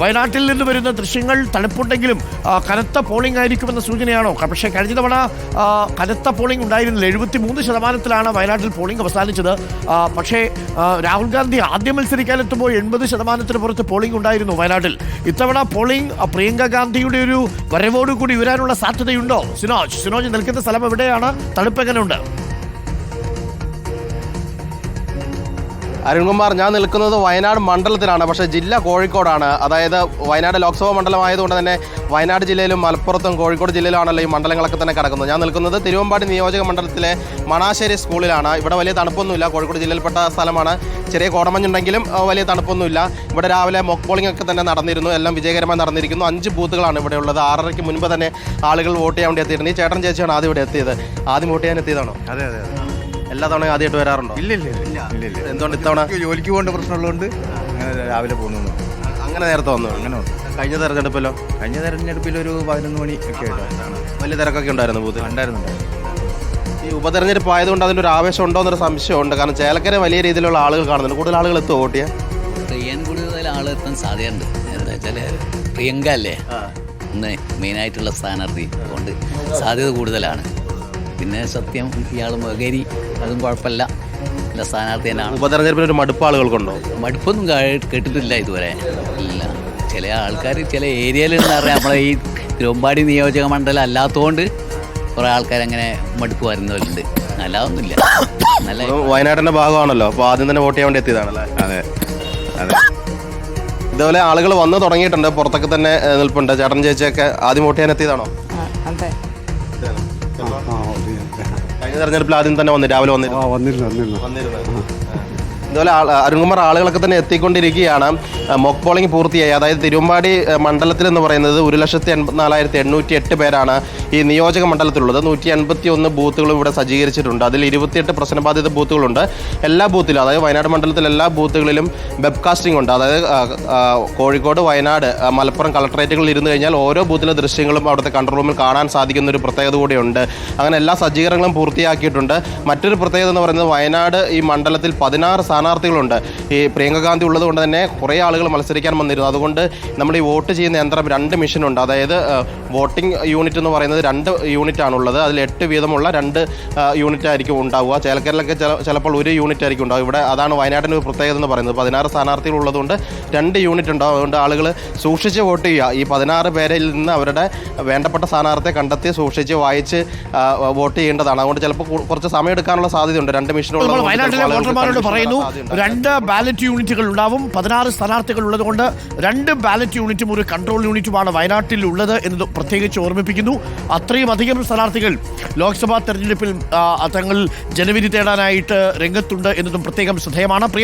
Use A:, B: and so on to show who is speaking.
A: വയനാട്ടിൽ നിന്ന് വരുന്ന ദൃശ്യങ്ങൾ തണുപ്പുണ്ടെങ്കിലും കനത്ത പോളിംഗ് ആയിരിക്കുമെന്ന സൂചനയാണോ? പക്ഷേ കഴിഞ്ഞ തവണ കനത്ത പോളിംഗ് ഉണ്ടായിരുന്നില്ല. 73% വയനാട്ടിൽ പോളിംഗ് അവസാനിച്ചത്. പക്ഷേ രാഹുൽ ഗാന്ധി ആദ്യം മത്സരിക്കാനെത്തുമ്പോൾ 80% പുറത്ത് പോളിംഗ് ഉണ്ടായിരുന്നു വയനാട്ടിൽ. ഇത്തവണ പോളിംഗ് പ്രിയങ്ക ഗാന്ധിയുടെ ഒരു വരവോടുകൂടി വരാനുള്ള സാധ്യതയുണ്ടോ? സിനോജ് നിൽക്കുന്ന സ്ഥലം എവിടെയാണ്? തണുപ്പ് എങ്ങനെയുണ്ട്?
B: അരുൺകുമാർ, ഞാൻ നിൽക്കുന്നത് വയനാട് മണ്ഡലത്തിലാണ്. പക്ഷേ ജില്ല കോഴിക്കോടാണ്. അതായത് വയനാട് ലോക്സഭാ മണ്ഡലമായതുകൊണ്ട് തന്നെ വയനാട് ജില്ലയിലും മലപ്പുറത്തും കോഴിക്കോട് ജില്ലയിലാണല്ലോ ഈ മണ്ഡലങ്ങളൊക്കെ തന്നെ കിടക്കുന്നത്. ഞാൻ നിൽക്കുന്നത് തിരുവമ്പാടി നിയോജക മണ്ഡലത്തിലെ മണാശ്ശേരി സ്കൂളിലാണ്. ഇവിടെ വലിയ തണുപ്പൊന്നുമില്ല. കോഴിക്കോട് ജില്ലയിൽപ്പെട്ട സ്ഥലമാണ്. ചെറിയ കോടമഞ്ഞുണ്ടെങ്കിലും വലിയ തണുപ്പൊന്നുമില്ല. ഇവിടെ രാവിലെ മോക്ക് പോളിംഗ് ഒക്കെ തന്നെ നടന്നിരുന്നു. എല്ലാം വിജയകരമായി നടന്നിരിക്കുന്നു. 5 ബൂത്തുകളാണ് ഇവിടെ ഉള്ളത്. 6:30 മുൻപ് തന്നെ ആളുകൾ വോട്ട് ചെയ്യാൻ വേണ്ടി എത്തിയിരുന്നു. ഈ ചേട്ടൻ ചേച്ചിയാണ് ആദ്യം ഇവിടെ എത്തിയത്. ആദ്യം വോട്ട് ചെയ്യാൻ എത്തിയതാണോ?
C: അതെ അതെ.
B: എല്ലാ തവണയും ആദ്യമായിട്ട് വരാറുണ്ടോ?
C: ഇല്ല.
B: എന്തുകൊണ്ട് ഇത്തവണ?
C: ജോലിക്ക് പോകേണ്ട പ്രശ്നമുള്ളതുകൊണ്ട് അങ്ങനെ രാവിലെ പോകുന്നു.
B: അങ്ങനെ നേരത്തെ വന്നു?
C: അങ്ങനെ വന്നു.
B: കഴിഞ്ഞ തെരഞ്ഞെടുപ്പിലോ?
C: കഴിഞ്ഞ തെരഞ്ഞെടുപ്പിൽ ഒരു 11 മണി ഒക്കെ ആയിട്ടാണ്.
B: വലിയ തിരക്കൊക്കെ ഉണ്ടായിരുന്നു ബൂത്ത്?
C: ഉണ്ടായിരുന്നു.
B: ഈ ഉപതെരഞ്ഞെടുപ്പ് ആയതുകൊണ്ട് അതിൻ്റെ ഒരു ആവേശം ഉണ്ടോ എന്നൊരു സംശയമുണ്ട്. കാരണം ചേലക്കര വലിയ രീതിയിലുള്ള ആളുകൾ കാണുന്നുണ്ട്. കൂടുതൽ ആളുകൾ എത്തുമോ വോട്ട് ചെയ്യാൻ?
D: കൂടുതൽ ആളെത്താൻ സാധ്യതയുണ്ട്. എന്താ വെച്ചാൽ പ്രിയങ്ക അല്ലേ ഇന്ന് മെയിനായിട്ടുള്ള സ്ഥാനാർത്ഥി, അതുകൊണ്ട് സാധ്യത കൂടുതലാണ്. പിന്നെ സത്യം ഇയാൾ മകരി, അതും കുഴപ്പമില്ല, നല്ല സ്ഥാനാർത്ഥി തന്നെയാണ്.
B: ഉപതെരഞ്ഞെടുപ്പിന് ഒരു മടുപ്പ് ആളുകൾക്കുണ്ടോ?
D: മടുപ്പൊന്നും കേട്ടിട്ടില്ല ഇതുവരെ. ഇല്ല, ചില ആൾക്കാർ ചില ഏരിയയിൽ എന്താ പറയുക, നമ്മളെ ഈ തിരുവമ്പാടി നിയോജക മണ്ഡലം അല്ലാത്തതുകൊണ്ട് കുറേ ആൾക്കാരങ്ങനെ മടുപ്പ് വരുന്നവരുണ്ട്. നല്ലതൊന്നുമില്ല. നല്ല
B: വയനാടിൻ്റെ ഭാഗമാണല്ലോ, അപ്പോൾ ആദ്യം തന്നെ വോട്ട് ചെയ്യാൻ വേണ്ടി എത്തിയതാണല്ലേ?
C: അതെ.
B: ഇതുപോലെ ആളുകൾ വന്നു തുടങ്ങിയിട്ടുണ്ട്. പുറത്തൊക്കെ തന്നെ നിൽപ്പുണ്ട്. ചേട്ടൻ ചേച്ചിയൊക്കെ ആദ്യം വോട്ട് ചെയ്യാൻ എത്തിയതാണോ? കഴിഞ്ഞ തെരഞ്ഞെടുപ്പിൽ ആദ്യം തന്നെ രാവിലെ വന്നിരുന്നു. ഇതുപോലെ അരുൺകുമാർ, ആളുകളൊക്കെ തന്നെ എത്തിക്കൊണ്ടിരിക്കുകയാണ്. മോക്ക് പോളിംഗ് പൂർത്തിയായി. അതായത് തിരുവമ്പാടി മണ്ഡലത്തിൽ എന്ന് പറയുന്നത് 1,84,808 പേരാണ് ഈ നിയോജക മണ്ഡലത്തിലുള്ളത്. 151 ബൂത്തുകളും ഇവിടെ സജ്ജീകരിച്ചിട്ടുണ്ട്. അതിൽ 28 പ്രശ്നബാധിത ബൂത്തുകളുണ്ട്. എല്ലാ ബൂത്തിലും, അതായത് വയനാട് മണ്ഡലത്തിലെ എല്ലാ ബൂത്തുകളിലും വെബ്കാസ്റ്റിംഗ് ഉണ്ട്. അതായത് കോഴിക്കോട്, വയനാട്, മലപ്പുറം കളക്ടറേറ്റുകളിൽ ഇരുന്ന് കഴിഞ്ഞാൽ ഓരോ ബൂത്തിലെ ദൃശ്യങ്ങളും അവിടുത്തെ കൺട്രോൾ റൂമിൽ കാണാൻ സാധിക്കുന്ന ഒരു പ്രത്യേകത കൂടിയുണ്ട്. അങ്ങനെ എല്ലാ സജ്ജീകരണങ്ങളും പൂർത്തിയാക്കിയിട്ടുണ്ട്. മറ്റൊരു പ്രത്യേകത എന്ന് പറയുന്നത് വയനാട് ഈ മണ്ഡലത്തിൽ 16 സ്ഥാനാർത്ഥികളുണ്ട്. ഈ പ്രിയങ്ക ഗാന്ധി ഉള്ളത് കൊണ്ട് തന്നെ കുറേ ആളുകൾ മത്സരിക്കാൻ വന്നിരുന്നു. അതുകൊണ്ട് നമ്മുടെ ഈ വോട്ട് ചെയ്യുന്ന യന്ത്രം 2 മെഷീനുണ്ട്. അതായത് വോട്ടിംഗ് യൂണിറ്റ് എന്ന് പറയുന്നത് 2 യൂണിറ്റാണുള്ളത്. അതിൽ 8 വീതമുള്ള 2 യൂണിറ്റ് ആയിരിക്കും ഉണ്ടാവുക. ചേലക്കരയിലൊക്കെ ചിലപ്പോൾ 1 യൂണിറ്റ് ആയിരിക്കും ഉണ്ടാവുക. ഇവിടെ അതാണ് വയനാടിൻ്റെ ഒരു പ്രത്യേകത എന്ന് പറയുന്നത്. 16 സ്ഥാനാർത്ഥികൾ ഉള്ളതുകൊണ്ട് 2 യൂണിറ്റ് ഉണ്ടാവും. അതുകൊണ്ട് ആളുകൾ സൂക്ഷിച്ച് വോട്ട് ചെയ്യുക. ഈ 16 പേരിൽ നിന്ന് അവരുടെ വേണ്ടപ്പെട്ട സ്ഥാനാർത്ഥിയെ കണ്ടെത്തി സൂക്ഷിച്ച് വായിച്ച് വോട്ട് ചെയ്യേണ്ടതാണ്. അതുകൊണ്ട് ചിലപ്പോൾ കുറച്ച് സമയം എടുക്കാനുള്ള സാധ്യതയുണ്ട്. 2 മെഷീനുള്ള
A: പറയുന്നു 2 ബാലറ്റ് യൂണിറ്റുകൾ ഉണ്ടാവും. 16 സ്ഥാനാർത്ഥികൾ ഉള്ളതുകൊണ്ട് 2 ബാലറ്റ് യൂണിറ്റും ഒരു കൺട്രോൾ യൂണിറ്റുമാണ് വയനാട്ടിൽ ഉള്ളത് എന്നത് പ്രത്യേകിച്ച് ഓർമ്മിപ്പിക്കുന്നു. അത്രയും അധികം സ്ഥാനാർത്ഥികൾ ലോക്സഭാ തെരഞ്ഞെടുപ്പിൽ തങ്ങൾ ജനവിധി തേടാനായിട്ട് രംഗത്തുണ്ട് എന്നതും പ്രത്യേകം ശ്രദ്ധേയമാണ്.